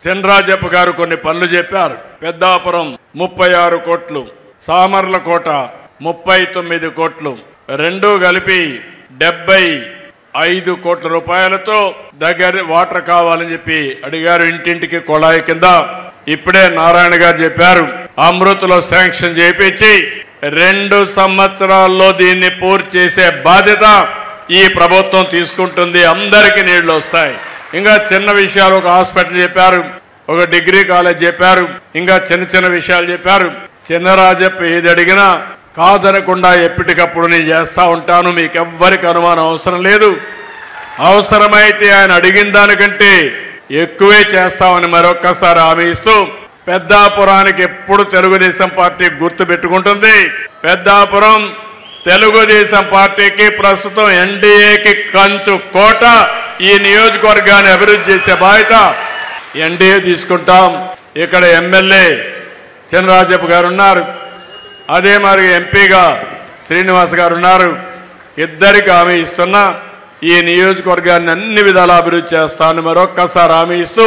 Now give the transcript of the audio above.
చినరాజప్ప గారు కొన్ని పనులు చెప్పారు. పెద్దాపురం 36 కోట్లు, సామర్లకోట 39 కోట్లు, రెండు కలిపి 75 కోట్ల రూపాయలతో దగ్గర వాటర్ కావాలని చెప్పి అడిగారు. ఇంటింటికి కొళాయి కింద ఇప్పుడే నారాయణ గారు చెప్పారు, అమృత్లో శాంక్షన్ చేయించి 2 సంవత్సరాల్లో దీన్ని పూర్తి చేసే బాధ్యత ఈ ప్రభుత్వం తీసుకుంటుంది. అందరికీ నీళ్లు వస్తాయి. ఇంకా చిన్న విషయాలు, ఒక హాస్పిటల్ చెప్పారు, ఒక డిగ్రీ కాలేజ్ చెప్పారు, ఇంకా చిన్న చిన్న విషయాలు చెప్పారు. చినరాజప్ప ఏది అడిగినా కాదనకుండా ఎప్పటికప్పుడు నేను చేస్తా ఉంటాను. మీకు ఎవ్వరికి అనుమానం అవసరం లేదు. అవసరమైతే ఆయన అడిగిన దానికంటే ఎక్కువే చేస్తామని మరొక్కసారి హామీ ఇస్తూ, పెద్దాపురానికి ఎప్పుడు తెలుగుదేశం పార్టీ గుర్తు పెట్టుకుంటుంది. పెద్దాపురం తెలుగుదేశం పార్టీకి ప్రస్తుతం ఎన్డీఏకి కంచు కోట. ఈ నియోజకవర్గాన్ని అభివృద్ధి చేసే బాధ్యత ఎన్డీఏ తీసుకుంటాం. ఇక్కడ ఎమ్మెల్యే చినరాజప్ప గారు ఉన్నారు, అదే మరి ఎంపీగా శ్రీనివాస్ గారు ఉన్నారు. ఇద్దరికి హామీ ఇస్తున్నా, ఈ నియోజకవర్గాన్ని అన్ని విధాలా అభివృద్ధి చేస్తానని మరొక్కసారి హామీ ఇస్తూ